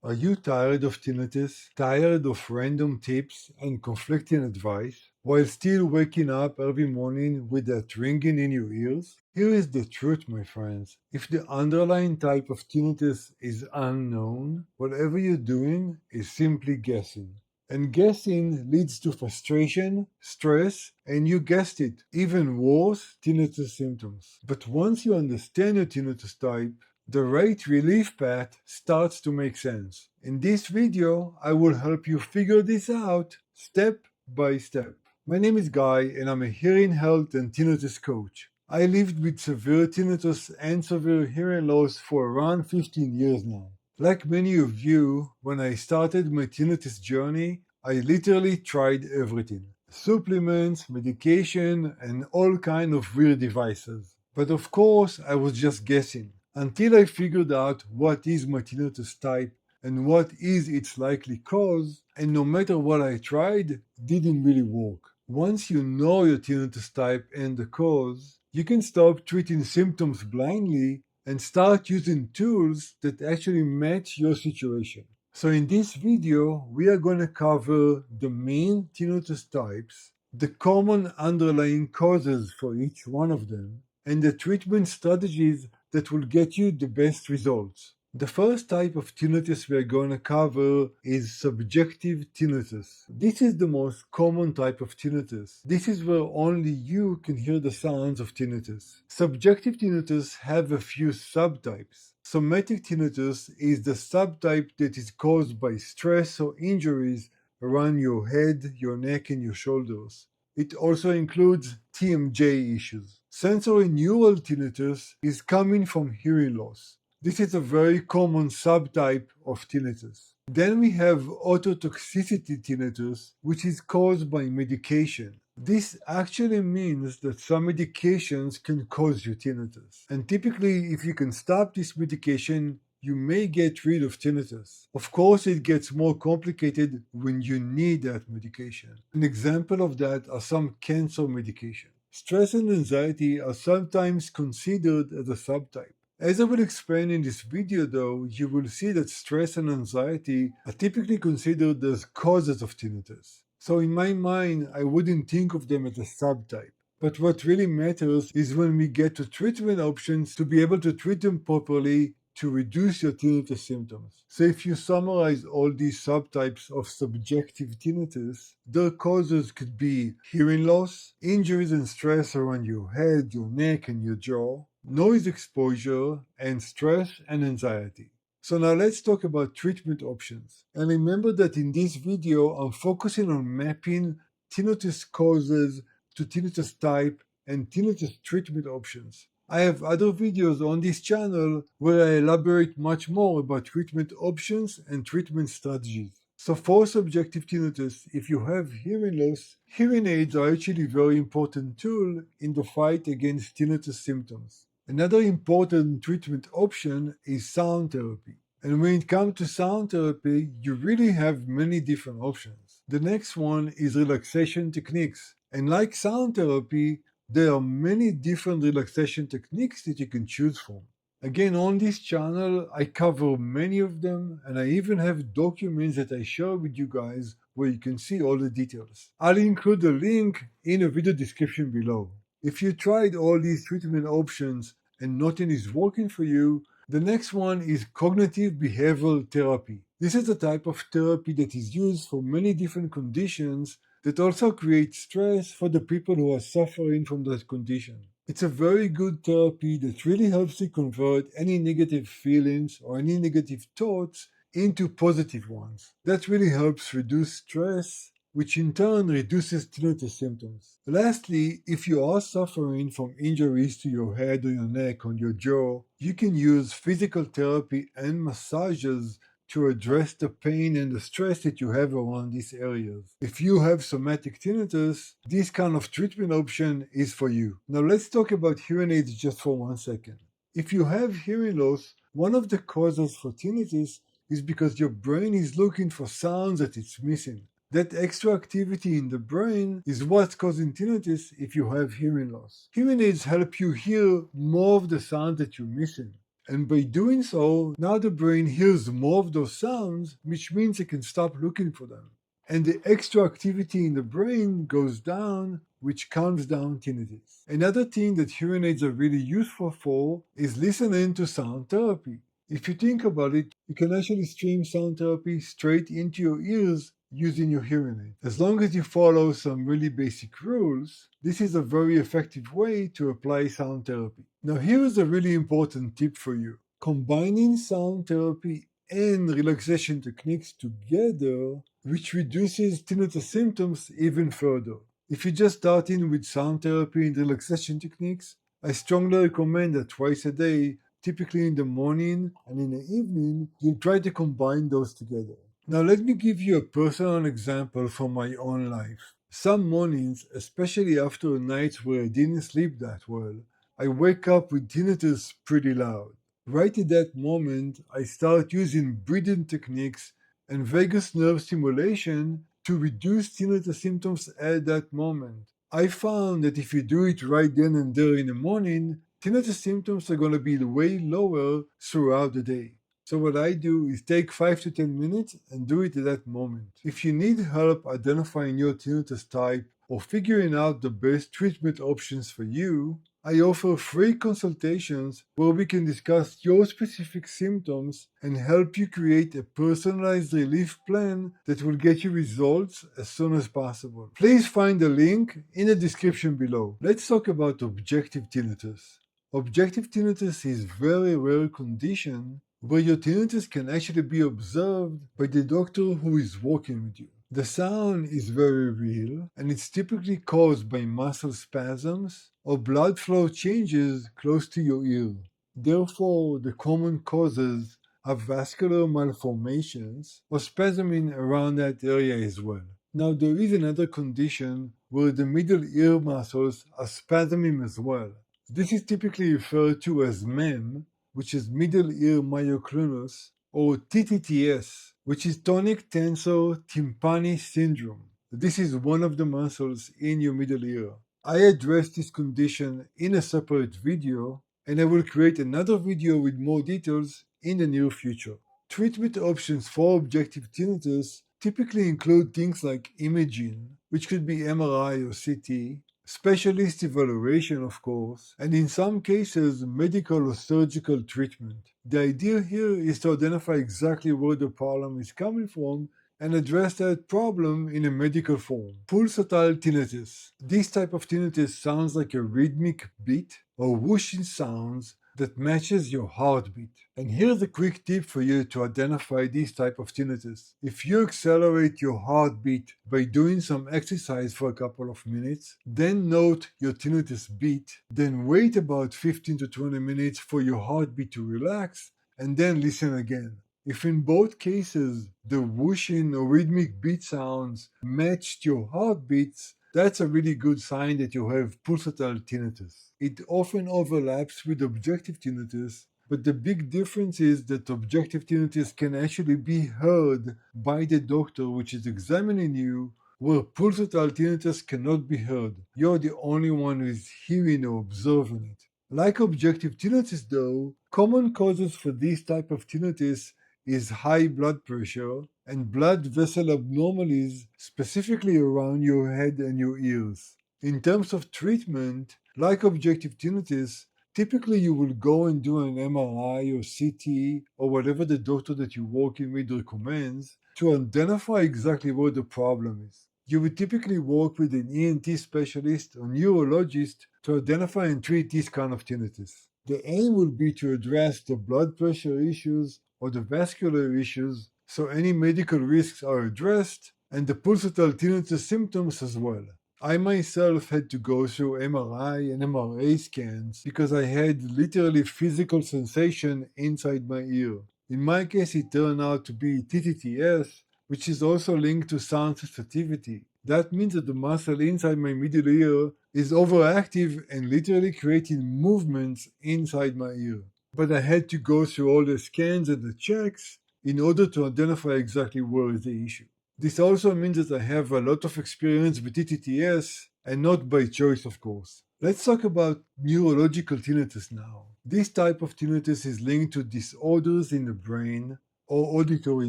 Are you tired of tinnitus? Tired of random tips and conflicting advice? While still waking up every morning with that ringing in your ears? Here is the truth, my friends. If the underlying type of tinnitus is unknown, whatever you're doing is simply guessing. And guessing leads to frustration, stress, and you guessed it, even worse, tinnitus symptoms. But once you understand your tinnitus type, the right relief path starts to make sense. In this video, I will help you figure this out step by step. My name is Guy and I'm a hearing health and tinnitus coach. I lived with severe tinnitus and severe hearing loss for around 15 years now. Like many of you, when I started my tinnitus journey, I literally tried everything. Supplements, medication, and all kind of weird devices. But of course, I was just guessing until I figured out what is my tinnitus type and what is its likely cause, and no matter what I tried, didn't really work. Once you know your tinnitus type and the cause, you can stop treating symptoms blindly and start using tools that actually match your situation. So in this video, we are going to cover the main tinnitus types, the common underlying causes for each one of them, and the treatment strategies that will get you the best results. The first type of tinnitus we are going to cover is subjective tinnitus. This is the most common type of tinnitus. This is where only you can hear the sounds of tinnitus. Subjective tinnitus have a few subtypes. Somatic tinnitus is the subtype that is caused by stress or injuries around your head, your neck, and your shoulders. It also includes TMJ issues. Sensory neural tinnitus is coming from hearing loss. This is a very common subtype of tinnitus. Then we have ototoxicity tinnitus, which is caused by medication. This actually means that some medications can cause you tinnitus. And typically, if you can stop this medication, you may get rid of tinnitus. Of course, it gets more complicated when you need that medication. An example of that are some cancer medication. Stress and anxiety are sometimes considered as a subtype. As I will explain in this video though, you will see that stress and anxiety are typically considered as causes of tinnitus. So in my mind, I wouldn't think of them as a subtype. But what really matters is when we get to treatment options to be able to treat them properly to reduce your tinnitus symptoms. So if you summarize all these subtypes of subjective tinnitus, their causes could be hearing loss, injuries and stress around your head, your neck, and your jaw, noise exposure, and stress and anxiety. So now let's talk about treatment options. And remember that in this video, I'm focusing on mapping tinnitus causes to tinnitus type and tinnitus treatment options. I have other videos on this channel where I elaborate much more about treatment options and treatment strategies. So for subjective tinnitus, if you have hearing loss, hearing aids are actually a very important tool in the fight against tinnitus symptoms. Another important treatment option is sound therapy. And when it comes to sound therapy, you really have many different options. The next one is relaxation techniques. And like sound therapy, there are many different relaxation techniques that you can choose from. Again, on this channel, I cover many of them, and I even have documents that I share with you guys where you can see all the details. I'll include a link in the video description below. If you tried all these treatment options and nothing is working for you, the next one is cognitive behavioral therapy. This is a type of therapy that is used for many different conditions that also creates stress for the people who are suffering from that condition. It's a very good therapy that really helps you convert any negative feelings or any negative thoughts into positive ones. That really helps reduce stress, which in turn reduces tinnitus symptoms. Lastly, if you are suffering from injuries to your head or your neck or your jaw, you can use physical therapy and massages to address the pain and the stress that you have around these areas. If you have somatic tinnitus, this kind of treatment option is for you. Now let's talk about hearing aids just for 1 second. If you have hearing loss, one of the causes for tinnitus is because your brain is looking for sounds that it's missing. That extra activity in the brain is what's causing tinnitus if you have hearing loss. Hearing aids help you hear more of the sounds that you're missing. And by doing so, now the brain hears more of those sounds, which means it can stop looking for them. And the extra activity in the brain goes down, which calms down tinnitus. Another thing that hearing aids are really useful for is listening to sound therapy. If you think about it, you can actually stream sound therapy straight into your ears using your hearing aid. As long as you follow some really basic rules, this is a very effective way to apply sound therapy. Now, here is a really important tip for you. Combining sound therapy and relaxation techniques together, which reduces tinnitus symptoms even further. If you're just starting with sound therapy and relaxation techniques, I strongly recommend that twice a day, typically in the morning and in the evening, you'll try to combine those together. Now, let me give you a personal example from my own life. Some mornings, especially after nights where I didn't sleep that well, I wake up with tinnitus pretty loud. Right at that moment, I start using breathing techniques and vagus nerve stimulation to reduce tinnitus symptoms at that moment. I found that if you do it right then and there in the morning, tinnitus symptoms are going to be way lower throughout the day. So what I do is take 5 to 10 minutes and do it at that moment. If you need help identifying your tinnitus type or figuring out the best treatment options for you, I offer free consultations where we can discuss your specific symptoms and help you create a personalized relief plan that will get you results as soon as possible. Please find the link in the description below. Let's talk about objective tinnitus. Objective tinnitus is a very rare condition where your tinnitus can actually be observed by the doctor who is working with you. The sound is very real and it's typically caused by muscle spasms or blood flow changes close to your ear. Therefore, the common causes are vascular malformations or spasming around that area as well. Now, there is another condition where the middle ear muscles are spasming as well. This is typically referred to as MEM, which is middle ear myoclonus, or TTTS, which is tonic tensor tympani syndrome. This is one of the muscles in your middle ear. I addressed this condition in a separate video, and I will create another video with more details in the near future. Treatment options for objective tinnitus typically include things like imaging, which could be MRI or CT, specialist evaluation, of course, and in some cases, medical or surgical treatment. The idea here is to identify exactly where the problem is coming from and address that problem in a medical form. Pulsatile tinnitus. This type of tinnitus sounds like a rhythmic beat or whooshing sounds that matches your heartbeat. And here's a quick tip for you to identify this type of tinnitus. If you accelerate your heartbeat by doing some exercise for a couple of minutes, then note your tinnitus beat, then wait about 15 to 20 minutes for your heartbeat to relax, and then listen again. If in both cases the whooshing or rhythmic beat sounds matched your heartbeats, that's a really good sign that you have pulsatile tinnitus. It often overlaps with objective tinnitus, but the big difference is that objective tinnitus can actually be heard by the doctor which is examining you, where pulsatile tinnitus cannot be heard. You're the only one who is hearing or observing it. Like objective tinnitus though, common causes for this type of tinnitus is high blood pressure and blood vessel abnormalities, specifically around your head and your ears. In terms of treatment, like objective tinnitus, typically you will go and do an MRI or CT or whatever the doctor that you're working with recommends to identify exactly what the problem is. You would typically work with an ENT specialist or neurologist to identify and treat this kind of tinnitus. The aim will be to address the blood pressure issues or the vascular issues so any medical risks are addressed and the pulsatile tinnitus symptoms as well. I myself had to go through MRI and MRA scans because I had literally physical sensation inside my ear. In my case, it turned out to be TTTS, which is also linked to sound sensitivity. That means that the muscle inside my middle ear is overactive and literally creating movements inside my ear. But I had to go through all the scans and the checks in order to identify exactly where is the issue. This also means that I have a lot of experience with TTTS and not by choice, of course. Let's talk about neurological tinnitus now. This type of tinnitus is linked to disorders in the brain or auditory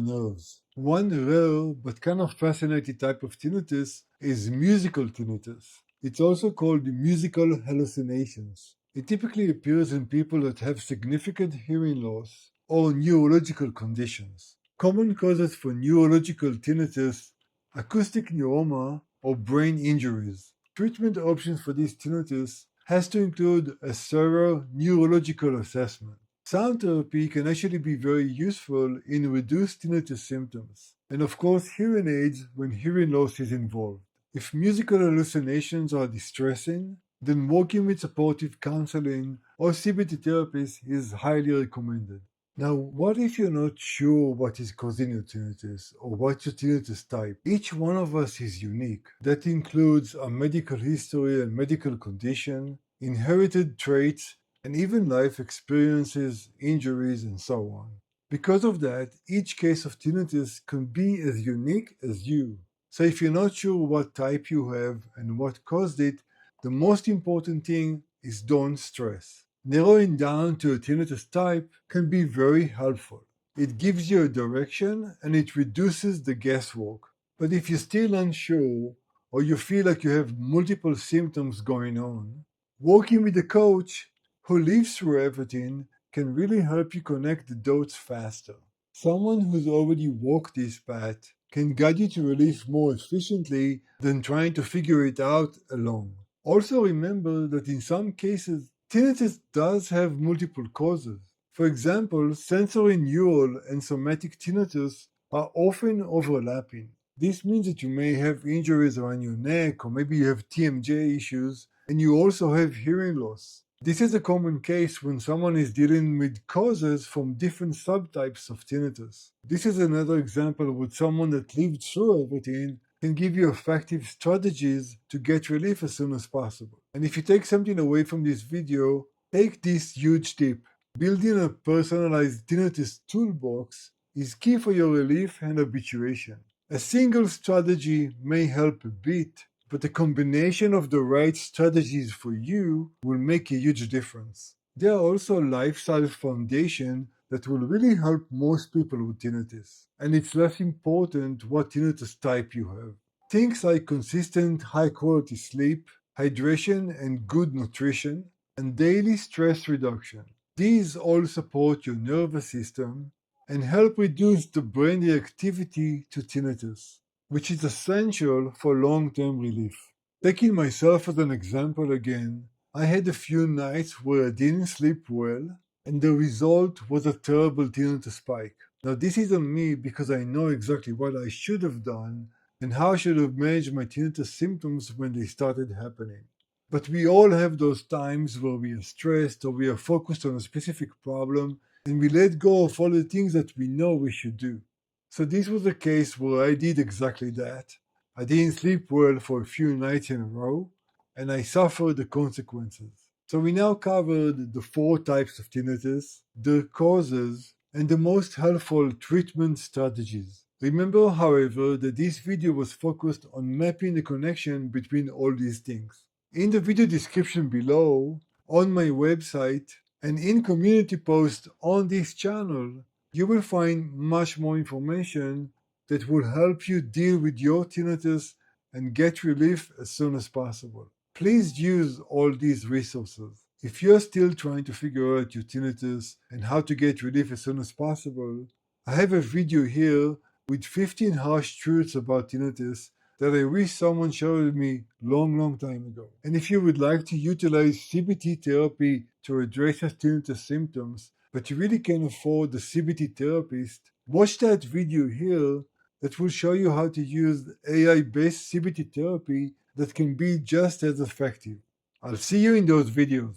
nerves. One rare but kind of fascinating type of tinnitus is musical tinnitus. It's also called musical hallucinations. It typically appears in people that have significant hearing loss or neurological conditions. Common causes for neurological tinnitus: acoustic neuroma or brain injuries. Treatment options for this tinnitus has to include a thorough neurological assessment. Sound therapy can actually be very useful in reduced tinnitus symptoms, and of course hearing aids when hearing loss is involved. If musical hallucinations are distressing, then working with supportive counseling or CBT therapists is highly recommended. Now, what if you're not sure what is causing your tinnitus or what's your tinnitus type? Each one of us is unique. That includes a medical history and medical condition, inherited traits, and even life experiences, injuries, and so on. Because of that, each case of tinnitus can be as unique as you. So if you're not sure what type you have and what caused it, the most important thing is don't stress. Narrowing down to a tinnitus type can be very helpful. It gives you a direction and it reduces the guesswork. But if you're still unsure or you feel like you have multiple symptoms going on, working with a coach who lives through everything can really help you connect the dots faster. Someone who's already walked this path can guide you to relief more efficiently than trying to figure it out alone. Also remember that in some cases, tinnitus does have multiple causes. For example, sensory neural and somatic tinnitus are often overlapping. This means that you may have injuries around your neck, or maybe you have TMJ issues, and you also have hearing loss. This is a common case when someone is dealing with causes from different subtypes of tinnitus. This is another example with someone that lived through everything can give you effective strategies to get relief as soon as possible. And if you take something away from this video, take this huge tip. Building a personalized tinnitus toolbox is key for your relief and habituation. A single strategy may help a bit, but a combination of the right strategies for you will make a huge difference. There are also lifestyle foundations that will really help most people with tinnitus, and it's less important what tinnitus type you have. Things like consistent high quality sleep, hydration and good nutrition, and daily stress reduction. These all support your nervous system and help reduce the brain reactivity to tinnitus, which is essential for long-term relief. Taking myself as an example again, I had a few nights where I didn't sleep well, and the result was a terrible tinnitus spike. Now this is on me because I know exactly what I should have done and how I should have managed my tinnitus symptoms when they started happening. But we all have those times where we are stressed or we are focused on a specific problem and we let go of all the things that we know we should do. So this was a case where I did exactly that. I didn't sleep well for a few nights in a row, and I suffered the consequences. So we now covered the 4 types of tinnitus, the causes, and the most helpful treatment strategies. Remember, however, that this video was focused on mapping the connection between all these things. In the video description below, on my website, and in community posts on this channel, you will find much more information that will help you deal with your tinnitus and get relief as soon as possible. Please use all these resources. If you're still trying to figure out your tinnitus and how to get relief as soon as possible, I have a video here with 15 harsh truths about tinnitus that I wish someone showed me long time ago. And if you would like to utilize CBT therapy to address your tinnitus symptoms, but you really can't afford the CBT therapist, watch that video here that will show you how to use AI-based CBT therapy that can be just as effective. I'll see you in those videos.